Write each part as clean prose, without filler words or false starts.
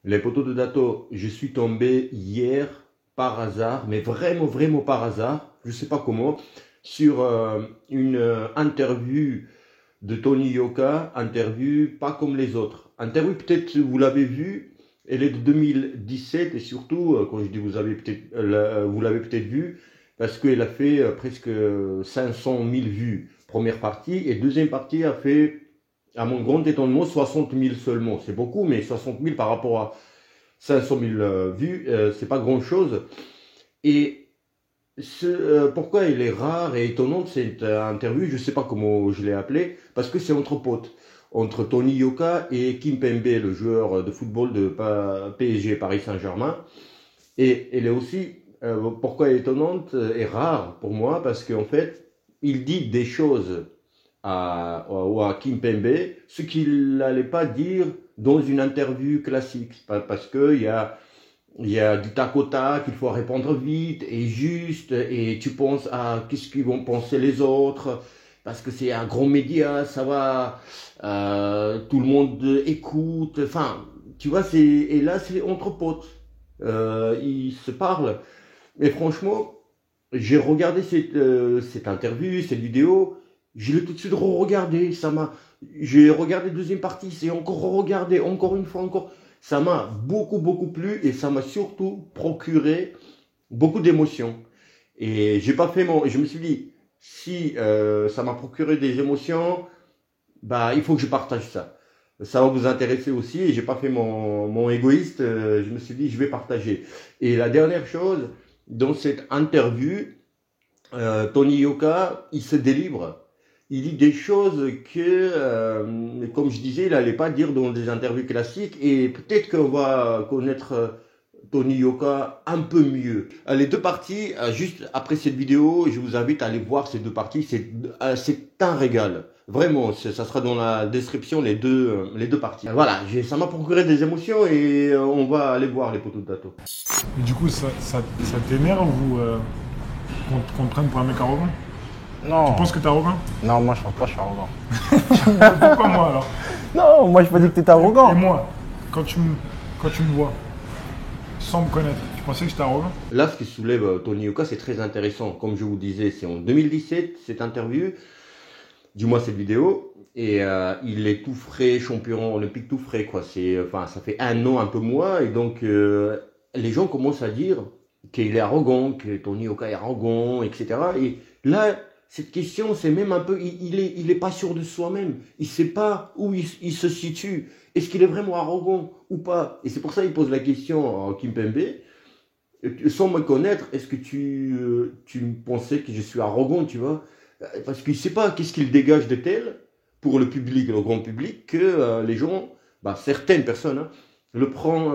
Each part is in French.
Les poteaux de Dato, je suis tombé hier par hasard, mais vraiment, vraiment par hasard, je ne sais pas comment, sur une interview de Tony Yoka, interview pas comme les autres. Interview, peut-être vous l'avez vu, elle est de 2017 et surtout, quand je dis vous l'avez peut-être vu, parce qu'elle a fait presque 500 000 vues, première partie, et deuxième partie a fait, à mon grand étonnement, 60 000 seulement. C'est beaucoup, mais 60 000 par rapport à 500 000 vues, c'est pas grand-chose. Et pourquoi elle est rare et étonnante cette interview, je sais pas comment je l'ai appelée, parce que c'est entre potes, entre Tony Yoka et Kimpembe, le joueur de football de PSG Paris Saint-Germain. Et elle est aussi, pourquoi elle est étonnante et rare pour moi, parce qu'en fait, il dit des choses à Kimpembe, ce qu'il n'allait pas dire dans une interview classique, parce il y a du tac au tac, il faut répondre vite et juste, et tu penses à qu'est-ce qu'ils vont penser les autres, parce que c'est un grand média, ça va, tout le monde écoute, enfin, tu vois, et là c'est entre potes, ils se parlent, et franchement, j'ai regardé cette interview, cette vidéo, je l'ai tout de suite re-regardé, j'ai regardé la deuxième partie, c'est encore regardé, encore une fois, encore, ça m'a beaucoup, beaucoup plu et ça m'a surtout procuré beaucoup d'émotions. Et j'ai pas fait je me suis dit, si ça m'a procuré des émotions, bah, il faut que je partage ça. Ça va vous intéresser aussi et j'ai pas fait mon égoïste, je me suis dit, je vais partager. Et la dernière chose, dans cette interview, Tony Yoka, il se délivre. Il dit des choses que, comme je disais, il n'allait pas dire dans des interviews classiques. Et peut-être qu'on va connaître Tony Yoka un peu mieux. Les deux parties, juste après cette vidéo, je vous invite à aller voir ces deux parties. C'est un régal. Vraiment, ça sera dans la description les deux parties. Voilà, ça m'a procuré des émotions et on va aller voir les poteaux de Dato. Et du coup, ça t'énerve ou qu'on te prenne pour un mec arrogant? Tu Non, penses que t'es arrogant? non, moi je pense pas que je suis arrogant. Pourquoi moi alors? Non, moi je pas dit que t'étais Et arrogant. moi, quand tu me vois, sans me connaître, tu pensais que j'étais arrogant? Là, ce qui soulève Tony Yoka, c'est très intéressant. Comme je vous disais, c'est en 2017, cette interview, du moins cette vidéo, et il est tout frais, champion olympique tout frais, quoi. Enfin, ça fait un an, un peu moins, et donc les gens commencent à dire qu'il est arrogant, que Tony Yoka est arrogant, etc. Et là, cette question, c'est même un peu, il est pas sûr de soi-même. Il sait pas où il se situe. Est-ce qu'il est vraiment arrogant ou pas? Et c'est pour ça qu'il pose la question à Kimpembe. Sans me connaître, est-ce que tu pensais que je suis arrogant, tu vois? Parce qu'il ne sait pas qu'est-ce qu'il dégage de tel pour le public, le grand public, que les gens, bah, certaines personnes, hein,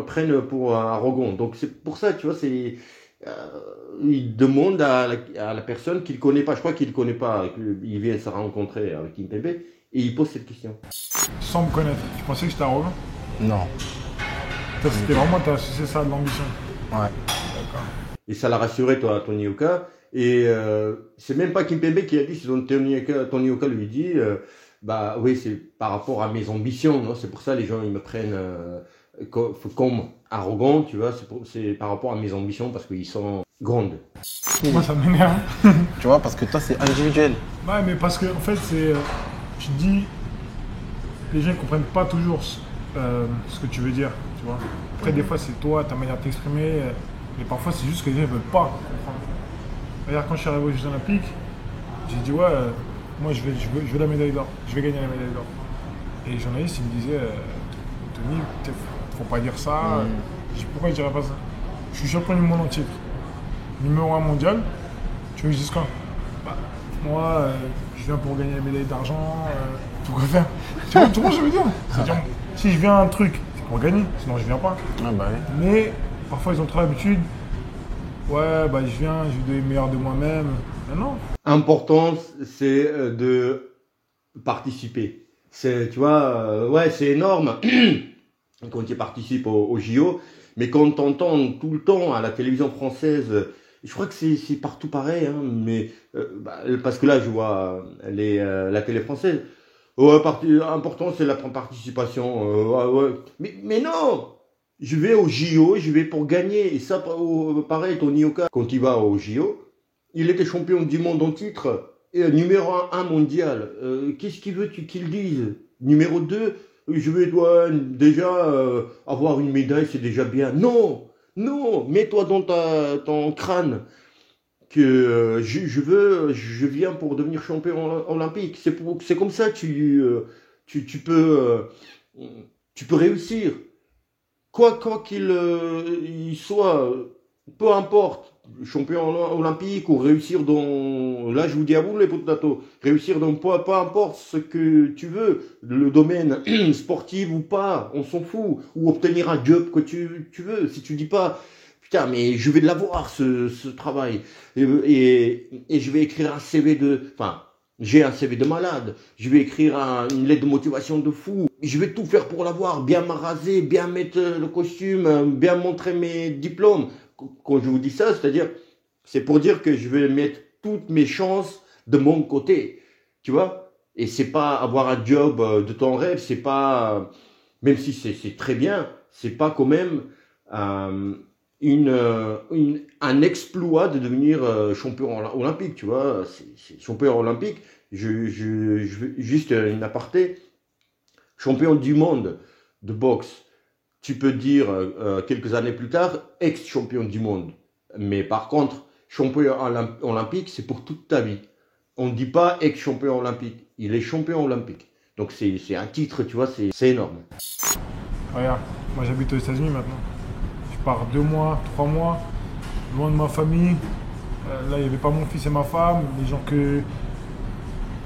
prennent pour arrogant. Donc c'est pour ça, tu vois, euh, il demande à la personne qu'il ne connaît pas, je crois qu'il ne connaît pas, il vient se rencontrer avec Kimpembe, et il pose cette question. Sans me connaître, tu pensais que j'étais arrogant? Non. C'était vraiment, t'as associé ça à de l'ambition. Ouais. D'accord. Et ça l'a rassuré, toi, Tony Yoka. Et c'est même pas Kimpembe qui a dit, c'est Tony Yoka lui dit, bah oui, c'est par rapport à mes ambitions, non? C'est pour ça les gens ils me prennent comme arrogant, tu vois. C'est par rapport à mes ambitions parce qu'ils sont grandes. Moi, ça m'énerve. Tu vois, parce que toi c'est individuel. Ouais, mais parce que, en fait, tu te dis, les gens ne comprennent pas toujours ce que tu veux dire, tu vois. Après, des fois, c'est toi, ta manière de t'exprimer, mais parfois, c'est juste que les gens ne veulent pas comprendre. Regarde, quand je suis arrivé aux Jeux Olympiques, j'ai dit, ouais, moi, je veux la médaille d'or, je vais gagner la médaille d'or. Et les journalistes, ils me disaient, Tony, faut pas dire ça. Je dis, pourquoi je dirais pas ça? Je suis champion du monde en titre, numéro 1 mondial, tu veux que je dise quoi? Bah, moi, je viens pour gagner la médaille d'argent, pourquoi faire? Tu vois ce que je veux dire? C'est-à-dire, si je viens à un truc, c'est pour gagner, sinon je viens pas. Ah bah oui. Mais parfois ils ont trop l'habitude, ouais, bah je viens, je vais donner le meilleur de moi-même. Mais non. Important, c'est de participer. Tu vois, ouais, c'est énorme quand tu participes au JO, mais quand tu entends tout le temps à la télévision française, je crois que c'est partout pareil, hein, mais parce que là, je vois la télé française. Ouais, important, c'est la participation. Ouais, ouais. Mais non! Je vais au JO, je vais pour gagner. Et ça, pareil, Tony Yoka, quand il va au JO, il était champion du monde en titre, et numéro 1 mondial. Qu'est-ce qu'il veut qu'il dise? Numéro 2, je vais déjà avoir une médaille, c'est déjà bien. Non, non, mets-toi dans ton crâne que je viens pour devenir champion olympique. C'est comme ça que tu peux réussir. Quoi qu'il il soit, peu importe, champion olympique ou réussir dans, là je vous dis à vous les potatos, réussir dans peu importe ce que tu veux, le domaine sportif ou pas, on s'en fout, ou obtenir un job que tu veux, si tu dis pas, putain mais je vais l'avoir ce travail, et je vais écrire un CV enfin, j'ai un CV de malade, je vais écrire une lettre de motivation de fou, je vais tout faire pour l'avoir, bien m'araser, bien mettre le costume, bien montrer mes diplômes. Quand je vous dis ça, c'est pour dire que je vais mettre toutes mes chances de mon côté, tu vois. Et c'est pas avoir un job de ton rêve, c'est pas, même si c'est très bien, c'est pas quand même un exploit de devenir champion olympique, tu vois. C'est champion olympique. Juste une aparté, champion du monde de boxe. Tu peux dire quelques années plus tard, ex-champion du monde. Mais par contre, champion olympique, c'est pour toute ta vie. On ne dit pas ex-champion olympique. Il est champion olympique. Donc c'est un titre, tu vois, c'est énorme. Regarde, moi j'habite aux États-Unis maintenant. Je pars 2 mois, 3 mois, loin de ma famille. Là, il n'y avait pas mon fils et ma femme, les gens que...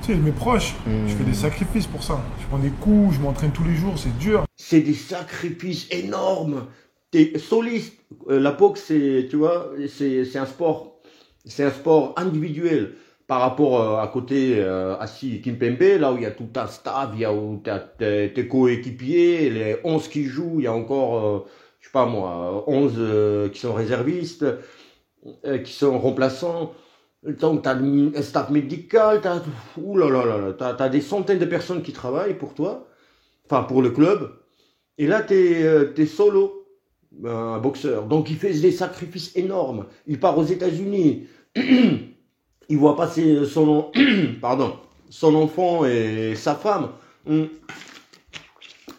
Tu sais, mes proches, je fais des sacrifices pour ça. Je prends des coups, je m'entraîne tous les jours, c'est dur. C'est des sacrifices énormes. T'es soliste. La boxe, tu vois, c'est un sport. C'est un sport individuel. Par rapport à côté, à Kimpembe, là où il y a tout un staff, il y a où tu as tes coéquipiers, les 11 qui jouent, il y a encore, je sais pas moi, 11 qui sont réservistes, qui sont remplaçants. Donc, tu as un staff médical, tu as des centaines de personnes qui travaillent pour toi, enfin pour le club. Et là, tu es solo, un boxeur. Donc, il fait des sacrifices énormes. Il part aux États-Unis. Il voit passer son enfant et sa femme.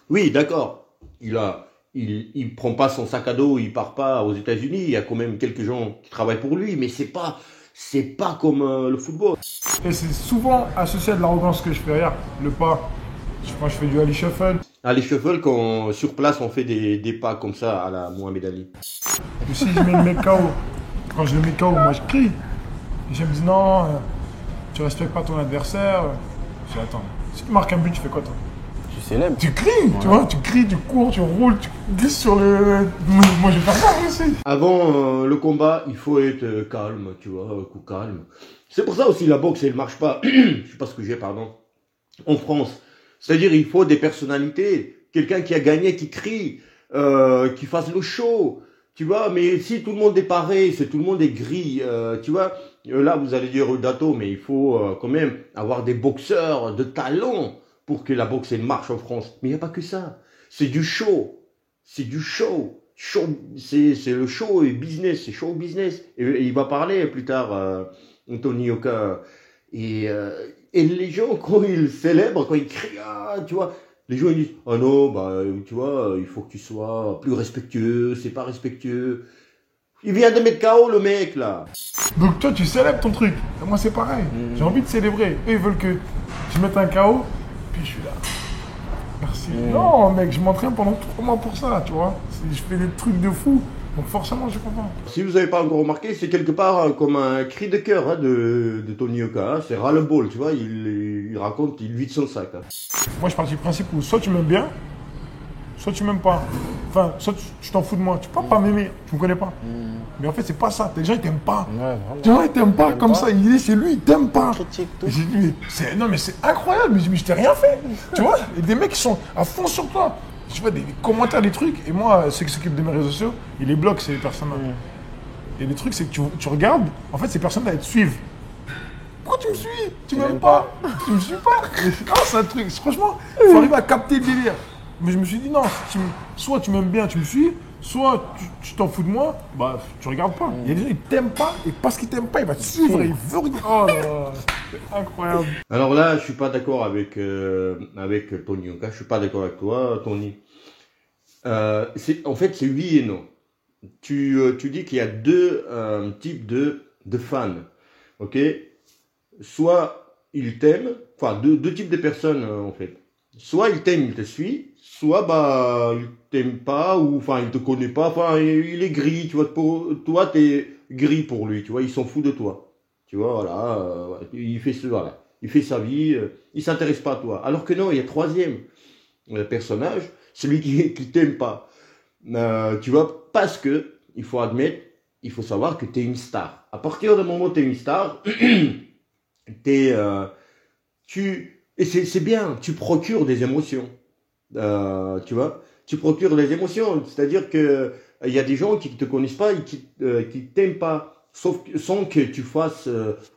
Oui, d'accord. Il prend pas son sac à dos, il part pas aux États-Unis. Il y a quand même quelques gens qui travaillent pour lui, mais c'est pas comme le football. Et c'est souvent associé à de l'arrogance que je fais. Regarde, le pas. Moi, je fais du Ali Shuffle. Ali Shuffle, quand sur place, on fait des pas comme ça à la Mohamed Ali. Et si je mets le mec KO, quand je le mets KO, moi je crie. Et je me dis non, tu respectes pas ton adversaire. Je dis attends, si tu marques un but, tu fais quoi toi? Tu célèbres. Tu cries, tu vois, tu cries, tu cours, tu roules, tu glisses sur le... Moi je vais faire ça aussi. Avant le combat, il faut être calme, tu vois, coup calme. C'est pour ça aussi la boxe, elle marche pas. Je sais pas ce que j'ai, pardon. En France. C'est-à-dire, il faut des personnalités. Quelqu'un qui a gagné, qui crie, qui fasse le show. Tu vois, mais si tout le monde est pareil, si tout le monde est gris, tu vois, là vous allez dire Dato, mais il faut quand même avoir des boxeurs de talent pour que la boxe elle marche en France. Mais il n'y a pas que ça. C'est du show. C'est du show. C'est le show et business, c'est show business. Et il va parler plus tard, Tony Yoka. Et les gens, quand ils célèbrent, quand ils crient, tu vois, les gens ils disent, oh non, bah, tu vois, il faut que tu sois plus respectueux, c'est pas respectueux. Il vient de mettre KO le mec là. Donc toi tu célèbres ton truc, et moi c'est pareil, j'ai envie de célébrer. Eux ils veulent que je mette un KO, puis je suis là. Merci. Non mec, je m'entraîne pendant 3 mois pour ça, tu vois. Je fais des trucs de fou, donc forcément je comprends. Si vous n'avez pas encore remarqué, c'est quelque part comme un cri de cœur de Tony Yoka. C'est ras-le-bol, tu vois, il raconte, il vide son sac. Moi je pars du principe où soit tu m'aimes bien, soit tu m'aimes pas. Enfin, soit tu t'en fous de moi. Tu peux pas m'aimer, tu me connais pas. Mais en fait, c'est pas ça. Les gens, ils t'aiment pas. Ouais, Les gens, ils t'aiment pas comme ça. Il dit, c'est lui, il t'aime pas. Critique tout. Et j'ai dit, non, mais c'est incroyable. Mais je t'ai rien fait. Tu vois, et des mecs qui sont à fond sur toi. Tu vois, des commentaires, des trucs. Et moi, ceux qui s'occupent de mes réseaux sociaux, ils les bloquent, ces personnes-là. Et le truc, c'est que tu regardes, en fait, ces personnes-là, elles te suivent. Pourquoi tu me suis? Tu m'aimes pas? Tu me suis pas? Non, c'est un truc. Franchement, il faut arriver à capter le délire. Mais je me suis dit, non, soit tu m'aimes bien, tu me suis, soit tu t'en fous de moi, bah tu regardes pas. Il y a des gens, ils t'aiment pas, et parce qu'ils t'aiment pas, il va te suivre, il veut regarder. Oh là là, c'est incroyable. Alors là, je suis pas d'accord avec Tony Yoka. Je suis pas d'accord avec toi, Tony. En fait, c'est oui et non. Tu dis qu'il y a deux types de fans. Ok? Soit ils t'aiment, enfin deux types de personnes en fait. Soit ils t'aiment, il te suit, soit bah il t'aime pas ou enfin il te connaît pas, enfin il est gris, tu vois. Toi t'es gris pour lui, tu vois. Il s'en fout de toi, tu vois. Voilà, voilà, il fait sa vie, il s'intéresse pas à toi. Alors que non, il y a troisième personnage, celui qui t'aime pas. Tu vois, parce que il faut admettre, il faut savoir que tu es une star. À partir du moment où tu es une star, et c'est bien, tu procures des émotions. Tu vois, tu procures des émotions. C'est-à-dire que il y a des gens qui ne te connaissent pas et qui t'aiment pas. Sans que tu fasses,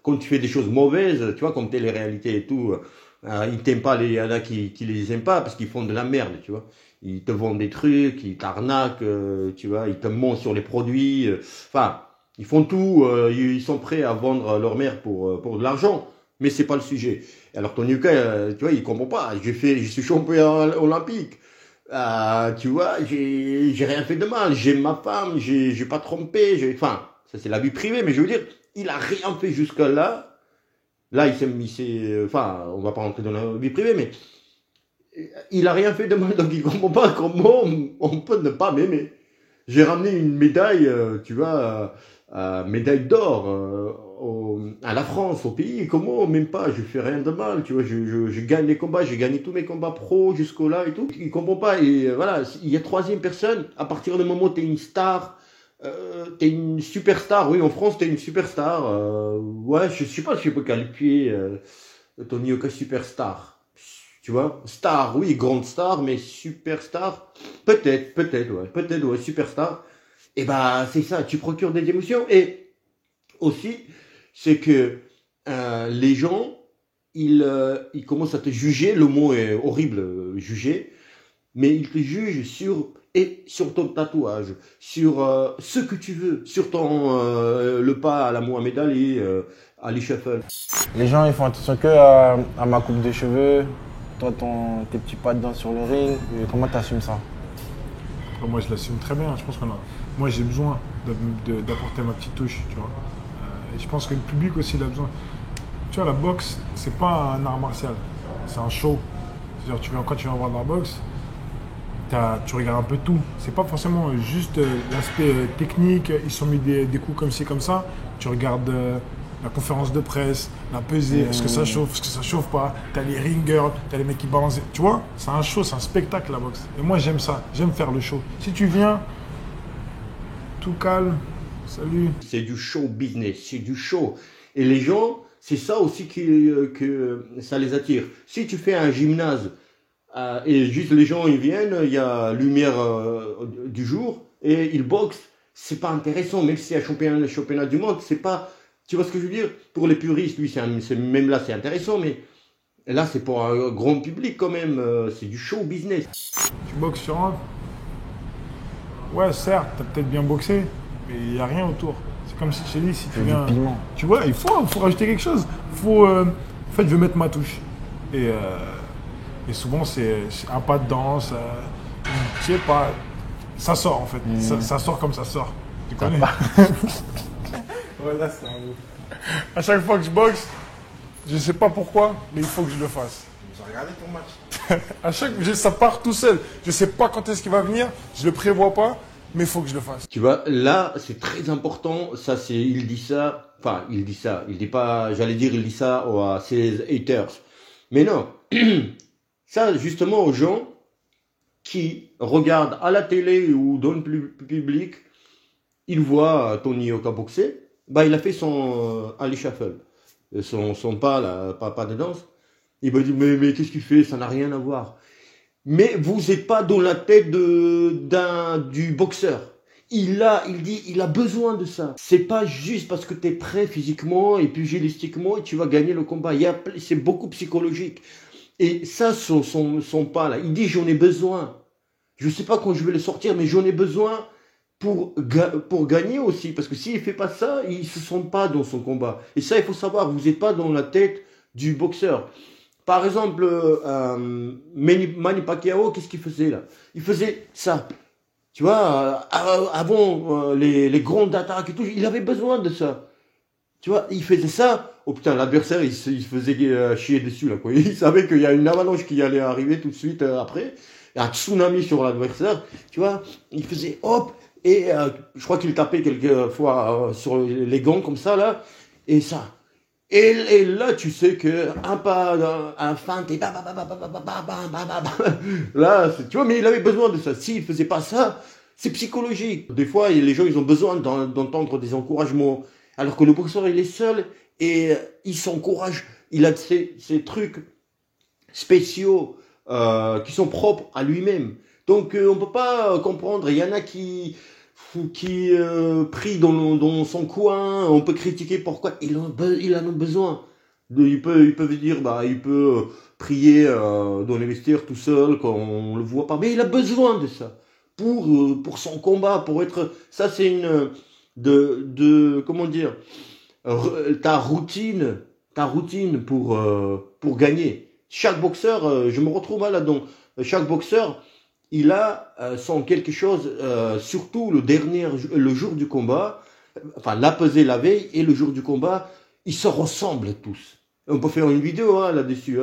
quand tu fais des choses mauvaises, tu vois, comme télé-réalité et tout, ils t'aiment pas, il y en a qui les aiment pas parce qu'ils font de la merde, tu vois. Ils te vendent des trucs, ils t'arnaquent, tu vois, ils te mentent sur les produits. Enfin, ils font tout, ils sont prêts à vendre leur mère pour de l'argent, mais c'est pas le sujet. Alors Tony Yoka, tu vois, il comprend pas. Je suis champion olympique. Tu vois, j'ai rien fait de mal. J'aime ma femme, j'ai pas trompé. Enfin, ça c'est la vie privée, mais je veux dire, il a rien fait jusqu'à là. Là, enfin, on va pas rentrer dans la vie privée, mais il a rien fait de mal, donc il comprend pas comment on peut ne pas m'aimer. J'ai ramené une médaille, tu vois, médaille d'or à la France, au pays. Comment même pas, je fais rien de mal, tu vois, je gagne les combats, j'ai gagné tous mes combats pro jusqu'au là et tout. Il comprend pas, et voilà, il y a troisième personne, à partir du moment où t'es une star, t'es une superstar, oui, en France t'es une superstar, ouais, je sais pas si je peux qualifier Tony Yoka superstar. Tu vois, star, oui, grande star, mais superstar, peut-être, ouais, superstar. Et bah, c'est ça, tu procures des émotions. Et aussi, c'est que les gens, ils commencent à te juger, le mot est horrible, juger, mais ils te jugent sur ton tatouage, sur ce que tu veux, sur le pas à la Mohamed Ali, Ali Shuffle. Les gens, ils font attention que à ma coupe de cheveux, toi, tes petits pas dedans sur le ring. Et comment tu assumes ça? Moi, je l'assume très bien. Je pense moi, j'ai besoin d'apporter ma petite touche, tu vois. Et je pense que le public aussi, il a besoin. Tu vois, la boxe, c'est pas un art martial, c'est un show. C'est-à-dire, quand tu viens voir de la boxe, tu regardes un peu tout. C'est pas forcément juste l'aspect technique, ils sont mis des coups comme ci, comme ça. Tu regardes la conférence de presse, la pesée, est-ce que ça chauffe, est-ce que ça chauffe pas. T'as les ring girls, t'as les mecs qui balancent. Tu vois, c'est un show, c'est un spectacle la boxe. Et moi j'aime ça, j'aime faire le show. Si tu viens, tout calme, salut. C'est du show business, c'est du show. Et les gens, c'est ça aussi que ça les attire. Si tu fais un gymnase et juste les gens ils viennent, il y a lumière du jour et ils boxent, c'est pas intéressant. Même si c'est un championnat du monde, c'est pas. Tu vois ce que je veux dire? Pour les puristes, lui, même là, c'est intéressant, mais là, c'est pour un grand public quand même. C'est du show business. Tu boxes sur un. Ouais, certes, t'as peut-être bien boxé, mais il n'y a rien autour. C'est comme si je t'ai dit, si tu viens. Tu vois, il faut rajouter quelque chose. En fait, je veux mettre ma touche. Et souvent, c'est un pas de danse. Je sais pas. Ça sort en fait. Ça sort comme ça sort. Tu connais? Voilà, c'est un mot. À chaque fois que je boxe, je sais pas pourquoi, mais il faut que je le fasse. J'ai regardé ton match. Ça part tout seul. Je sais pas quand est-ce qu'il va venir, je le prévois pas, mais il faut que je le fasse. Tu vois, là, c'est très important. Ça, il dit ça. Enfin, il dit pas, j'allais dire, il dit ça à ses haters. Mais non. Ça, justement, aux gens qui regardent à la télé ou dans le public, ils voient Tony Yoka boxer. Bah, il a fait son Ali Shuffle, son pas, là, pas de danse. Il m'a dit, mais qu'est-ce qu'il fait? Ça n'a rien à voir. Mais vous n'êtes pas dans la tête du boxeur. Il a besoin de ça. C'est pas juste parce que tu es prêt physiquement et pugilistiquement et tu vas gagner le combat. C'est beaucoup psychologique. Et ça, son pas là, il dit j'en ai besoin. Je ne sais pas quand je vais le sortir, mais j'en ai besoin pour gagner aussi. Parce que s'il ne fait pas ça, il ne se sent pas dans son combat. Et ça, il faut savoir, vous n'êtes pas dans la tête du boxeur. Par exemple, Manny Pacquiao, qu'est-ce qu'il faisait là? Il faisait ça. Tu vois, avant les grandes attaques et tout, il avait besoin de ça. Tu vois, il faisait ça. Oh putain, l'adversaire, il se faisait chier dessus là, quoi. Il savait qu'il y a une avalanche qui allait arriver tout de suite après. Un tsunami sur l'adversaire. Tu vois, il faisait hop. Et je crois qu'il tapait quelques fois sur les gants comme ça là. Et ça. Et là, tu sais que un pas, un feinte et là, tu vois, mais il avait besoin de ça. S'il faisait pas ça, c'est psychologique. Des fois, les gens, ils ont besoin d'entendre des encouragements. Alors que le boxeur, il est seul et il s'encourage. Il a ces trucs spéciaux qui sont propres à lui-même. Donc, on peut pas comprendre. Il y en a qui pris dans son coin, on peut critiquer pourquoi il en a besoin. Ils peuvent dire, bah, il peut prier dans les vestiaires tout seul quand on le voit pas, mais il a besoin de ça pour son combat, pour être. Ça, c'est une comment dire, ta routine pour gagner. Chaque boxeur, je me retrouve là-dedans. Chaque boxeur, il a son quelque chose, surtout le jour du combat, enfin la pesée la veille et le jour du combat, ils se ressemblent tous. On peut faire une vidéo là-dessus,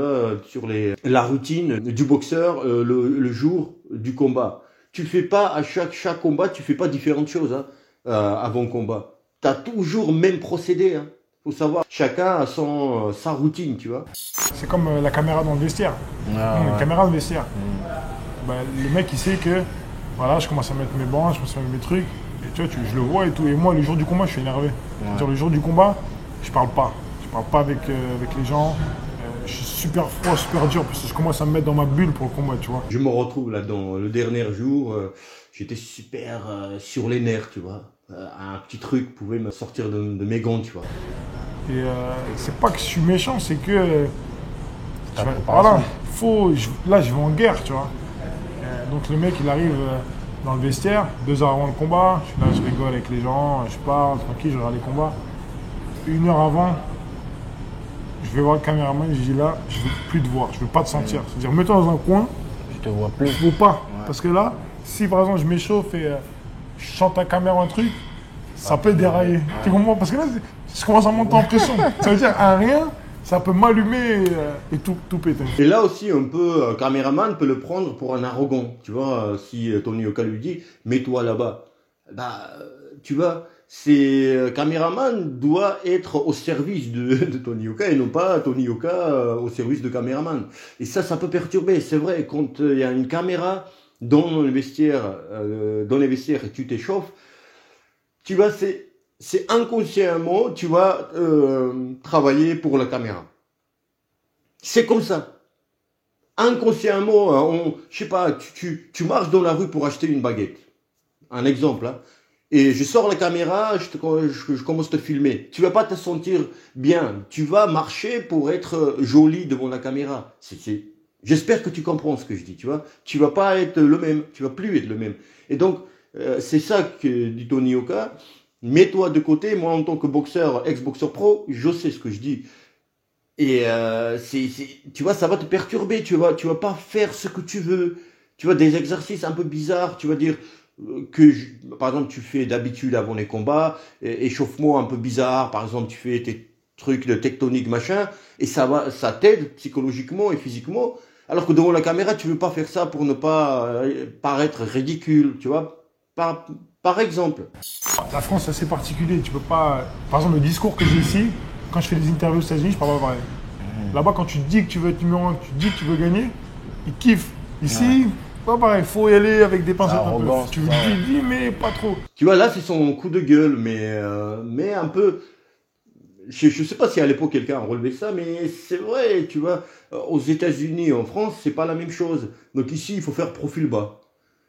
sur la routine du boxeur le jour du combat. Tu fais pas à chaque combat, tu fais pas différentes choses avant le combat. Tu as toujours le même procédé. Faut savoir, chacun a sa routine, tu vois. C'est comme la caméra dans le vestiaire. Une caméra dans le vestiaire. Bah, le mec il sait que voilà, je commence à mettre mes bancs, je commence à mettre mes trucs, et tu vois, je le vois et tout. Et moi, le jour du combat, je suis énervé. C'est-à-dire, le jour du combat, je parle pas. Je parle pas avec les gens. Je suis super froid, super dur, parce que je commence à me mettre dans ma bulle pour le combat, tu vois. Je me retrouve là dans le dernier jour, j'étais super sur les nerfs, tu vois. Un petit truc pouvait me sortir de mes gants, tu vois. Et c'est pas que je suis méchant, c'est que voilà, là je vais en guerre, tu vois. Donc le mec il arrive dans le vestiaire, 2 heures avant le combat, je suis là, je rigole avec les gens, je parle tranquille, je regarde les combats. 1 heure avant, je vais voir le caméraman, je dis là, je veux plus te voir, je veux pas te sentir. C'est-à-dire mets-toi dans un coin, Je te vois plus. je veux pas. Ouais. Parce que là, si par exemple je m'échauffe et je chante à la caméra un truc, ça peut dérailler. Tu comprends? Parce que là, je commence à monter en pression. Ça veut dire à rien, ça peut m'allumer et tout péter. Et là aussi, un peu, caméraman peut le prendre pour un arrogant. Tu vois, si Tony Yoka lui dit, mets-toi là-bas. Bah, tu vois, caméraman doit être au service de Tony Yoka et non pas Tony Yoka au service de caméraman. Et ça peut perturber. C'est vrai, quand il y a une caméra dans les vestiaires et tu t'échauffes, tu vois, c'est inconsciemment, tu vas travailler pour la caméra. C'est comme ça. Inconsciemment, je sais pas, tu marches dans la rue pour acheter une baguette. Un exemple, hein. Et je sors la caméra, je commence à te filmer. Tu vas pas te sentir bien. Tu vas marcher pour être joli devant la caméra. J'espère que tu comprends ce que je dis, tu vois. Tu vas pas être le même. Tu vas plus être le même. Et donc, c'est ça que dit Tony Yoka. Mets-toi de côté. Moi, en tant que boxeur, ex-boxeur pro, je sais ce que je dis. Et tu vois, ça va te perturber. Tu vas pas faire ce que tu veux. Tu vois, des exercices un peu bizarres. Tu vas dire par exemple, tu fais d'habitude avant les combats, échauffement un peu bizarre. Par exemple, tu fais tes trucs de tectonique, machin, et ça t'aide psychologiquement et physiquement. Alors que devant la caméra, tu veux pas faire ça pour ne pas paraître ridicule, tu vois. Par exemple. La France, c'est assez particulier. Tu peux pas. Par exemple, le discours que j'ai ici, quand je fais des interviews aux États-Unis, je parle pas pareil. Là-bas, quand tu dis que tu veux être numéro 1, que tu dis que tu veux gagner, ils kiffent. Ici, pas pareil. Faut y aller avec des pincettes un peu. Tu dis, mais pas trop. Tu vois, là, c'est son coup de gueule, mais un peu. Je sais pas si à l'époque quelqu'un a relevé ça, mais c'est vrai, tu vois. Aux États-Unis et en France, c'est pas la même chose. Donc ici, il faut faire profil bas.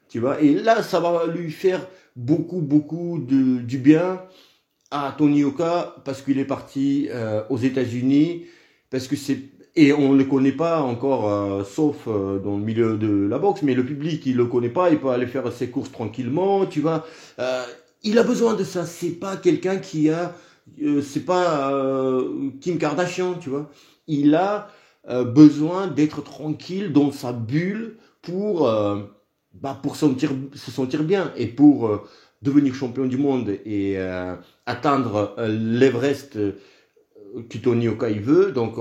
Tu vois, et là, ça va lui faire beaucoup du bien à Tony Yoka parce qu'il est parti aux États-Unis, parce que Et on ne le connaît pas encore, sauf dans le milieu de la boxe, mais le public, il le connaît pas, il peut aller faire ses courses tranquillement, tu vois. Il a besoin de ça. C'est pas quelqu'un qui a, c'est pas Kim Kardashian, tu vois. Il a besoin d'être tranquille dans sa bulle pour se sentir bien et pour devenir champion du monde et atteindre l'Everest que Tony Yoka il veut, donc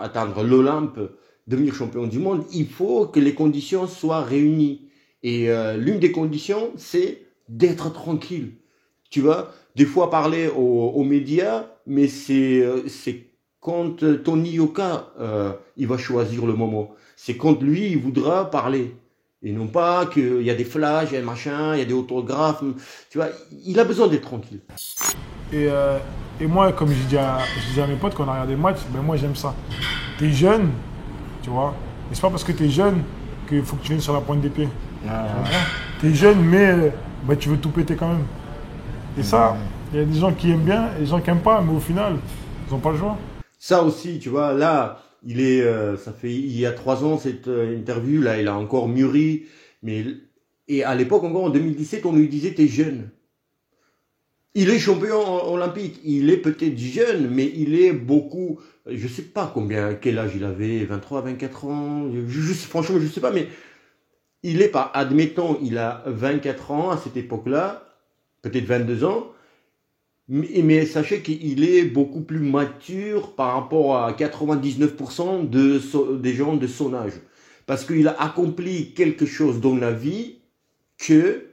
atteindre l'Olympe, devenir champion du monde. Il faut que les conditions soient réunies. Et l'une des conditions, c'est d'être tranquille. Tu vois, des fois parler aux médias, mais c'est quand Tony Yoka il va choisir le moment. C'est quand lui il voudra parler. Et non pas qu'il y a des flashs, il y a des machins, il y a des autographes. Tu vois, il a besoin d'être tranquille. Et moi, comme je dis à mes potes quand on a regardé le match, ben moi j'aime ça. T'es jeune, tu vois, et c'est pas parce que t'es jeune qu'il faut que tu viennes sur la pointe des pieds. T'es jeune, mais ben, tu veux tout péter quand même. Et ça, il y a des gens qui aiment bien et des gens qui aiment pas, mais au final, ils n'ont pas le choix. Ça aussi, tu vois, là, ça fait il y a 3 ans cette interview, là, il a encore mûri, et à l'époque encore en 2017, on lui disait t'es jeune. Il est champion olympique, il est peut-être jeune, mais il est beaucoup, je sais pas quel âge il avait, 23, 24 ans, franchement je sais pas, mais il est pas, admettons, il a 24 ans à cette époque-là, peut-être 22 ans, mais sachez qu'il est beaucoup plus mature par rapport à 99% des gens de son âge. Parce qu'il a accompli quelque chose dans la vie que,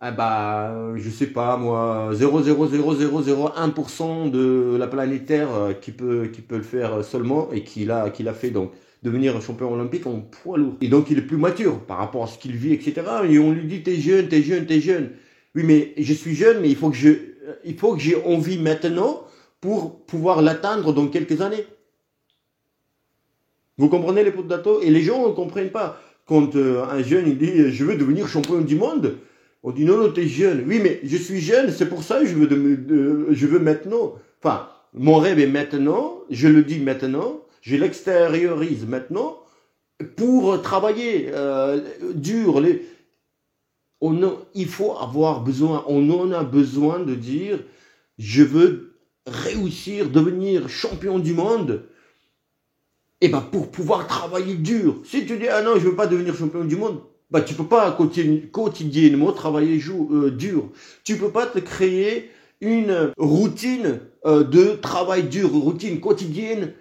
je sais pas moi, 0,00001% de la planète Terre qui peut le faire seulement et qu'il a fait, donc devenir champion olympique en poids lourd. Et donc il est plus mature par rapport à ce qu'il vit, etc. Et on lui dit t'es jeune, t'es jeune, t'es jeune. Oui, mais je suis jeune, mais il faut que j'ai envie maintenant pour pouvoir l'atteindre dans quelques années. Vous comprenez les potes d'Ato? Et les gens ne comprennent pas. Quand un jeune il dit je veux devenir champion du monde, on dit non, t'es jeune. Oui, mais je suis jeune, c'est pour ça que je veux maintenant. Enfin, mon rêve est maintenant, je le dis maintenant, je l'extériorise maintenant pour travailler dur. Il faut avoir besoin, on en a besoin de dire je veux réussir, devenir champion du monde. Et pour pouvoir travailler dur. Si tu dis ah non, je veux pas devenir champion du monde, tu peux pas quotidiennement travailler dur. Tu peux pas te créer une routine de travail dur, routine quotidienne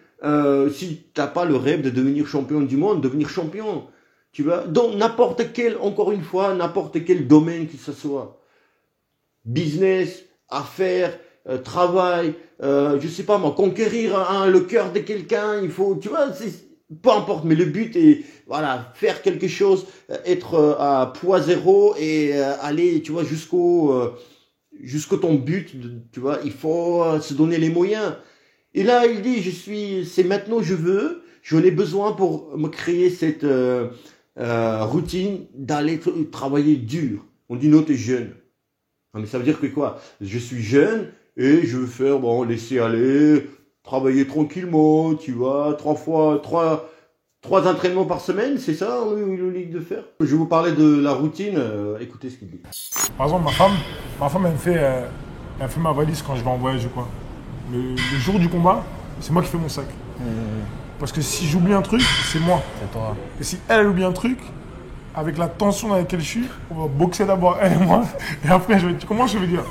si t'as pas le rêve de devenir champion du monde, devenir champion. Tu vois, dans n'importe quel domaine que ce soit. Business, affaires, travail, je sais pas moi, conquérir le cœur de quelqu'un, il faut, tu vois, peu importe, mais le but est, voilà, faire quelque chose, être à poids zéro et aller, tu vois, jusqu'au ton but, tu vois, il faut se donner les moyens. Et là, il dit, c'est maintenant, j'en ai besoin pour me créer cette routine d'aller travailler dur. On dit non, t'es jeune. Non, mais ça veut dire que quoi? Je suis jeune et je veux faire, laisser aller, travailler tranquillement, tu vois, 3 entraînements par semaine, c'est ça, oui, le ligue de faire. Je vais vous parler de la routine, écoutez ce qu'il dit. Par exemple, ma femme elle fait ma valise quand je vais en voyage ou quoi. Le jour du combat, c'est moi qui fais mon sac. Parce que si j'oublie un truc, c'est moi. C'est toi. Et si elle oublie un truc, avec la tension dans laquelle je suis, on va boxer d'abord elle et moi. Et après, comment je vais dire?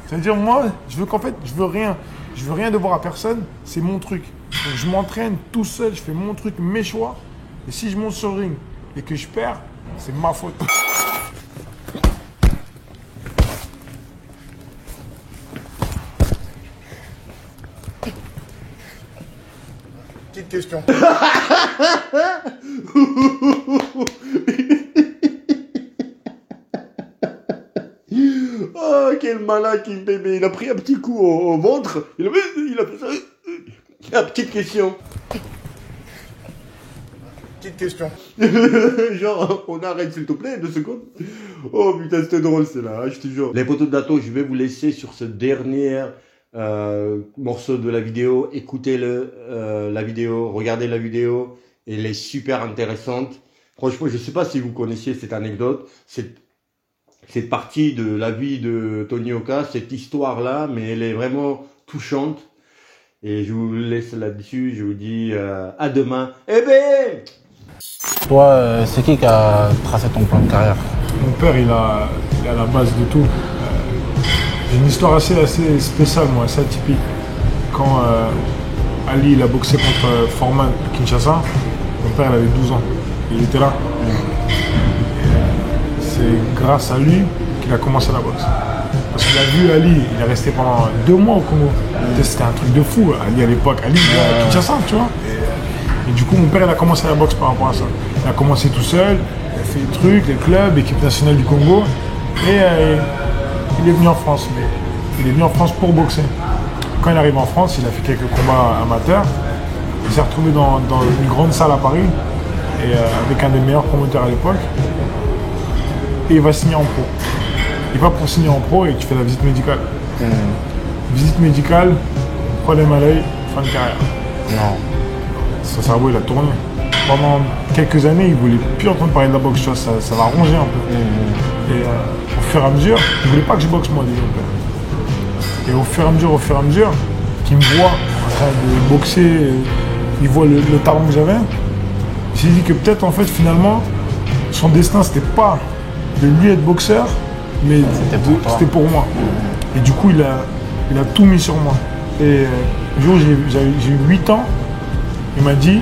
C'est-à-dire, moi, je veux rien. Je veux rien devoir à personne, c'est mon truc. Donc je m'entraîne tout seul, je fais mon truc, mes choix. Et si je monte sur le ring et que je perds, c'est ma faute. Petite question. Oh, quel malin qu'il bébé. Il a pris un petit coup au ventre. Il a fait ça. Ah, petite question. Petite question. Genre, on arrête s'il te plaît, 2 secondes. Oh putain, c'était drôle celle-là, je te jure. Les potos d'Ato, je vais vous laisser sur ce dernier morceau de la vidéo, écoutez la vidéo, regardez la vidéo, elle est super intéressante. Franchement, je ne sais pas si vous connaissiez cette anecdote, cette partie de la vie de Tony Yoka, cette histoire-là, mais elle est vraiment touchante. Et je vous laisse là-dessus, je vous dis à demain. Eh ben! Toi, c'est qui a tracé ton plan de carrière? Mon père, il est à la base de tout. J'ai une histoire assez spéciale, moi, assez atypique. Quand Ali il a boxé contre Foreman à Kinshasa, mon père il avait 12 ans. Il était là. C'est grâce à lui qu'il a commencé la boxe. Parce qu'il a vu Ali, il est resté pendant 2 mois au Congo. C'était un truc de fou. Ali à l'époque, Ali il était à Kinshasa, tu vois. Et du coup, mon père il a commencé la boxe par rapport à ça. Il a commencé tout seul, il a fait des trucs, les clubs, équipe nationale du Congo. Et il est venu en France, mais il est venu en France pour boxer. Quand il arrive en France, il a fait quelques combats amateurs. Il s'est retrouvé dans une grande salle à Paris, et, avec un des meilleurs promoteurs à l'époque. Et il va signer en pro. Il va pour signer en pro et tu fais la visite médicale. Visite médicale, problème à l'œil, fin de carrière. Non. Son cerveau il a tourné. Pendant quelques années, il voulait plus entendre parler de la boxe, tu vois, ça va ronger un peu. Et au fur et à mesure, il voulait pas que je boxe moi déjà. Et au fur et à mesure, qu'il me voit en train de boxer, il voit le talent que j'avais. Il s'est dit que peut-être en fait finalement, son destin c'était pas de lui être boxeur, mais c'était pour moi. Et du coup, il a tout mis sur moi. Et le jour où j'ai eu 8 ans, il m'a dit,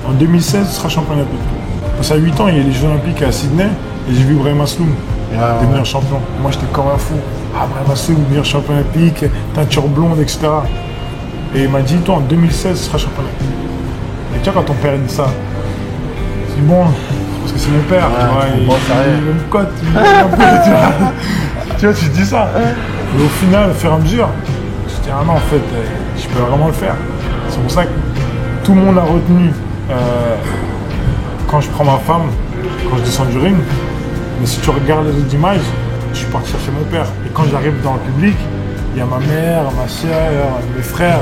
en 2016, tu seras champion olympique. Parce qu'à 8 ans, il y a les Jeux olympiques à Sydney, et j'ai vu Brahim Asloum devenir champion. Moi, j'étais comme un fou. Ah, Brahim Asloum, devenir champion olympique, teinture blonde, etc. Et il m'a dit, toi, en 2016, tu seras champion olympique. Et tu vois, quand ton père dit ça, je dis, bon, parce que c'est mon père, tu vois, il me cote, il me un peu, tu vois, tu te dis ça. Et au final, au fur et à mesure, je me dis, ah non, en fait, je peux vraiment le faire. C'est pour ça que tout le monde a retenu quand je prends ma femme, quand je descends du ring. Mais si tu regardes les autres images, je suis parti chercher mon père. Et quand j'arrive dans le public, il y a ma mère, ma soeur, mes frères,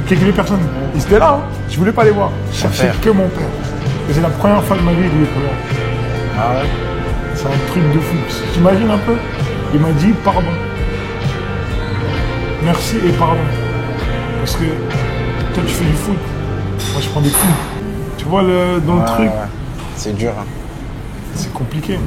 quelques personnes. Ils étaient là, hein. Je voulais pas les voir. Je cherchais que mon père. Et c'est la première fois de ma vie que je l'ai trouvé. Ah ouais? C'est un truc de fou. T'imagines un peu? Il m'a dit pardon. Merci et pardon. Parce que toi tu fais du foot. Moi je prends des coups. Tu vois dans le truc. Ouais. C'est dur. Hein. C'est compliqué.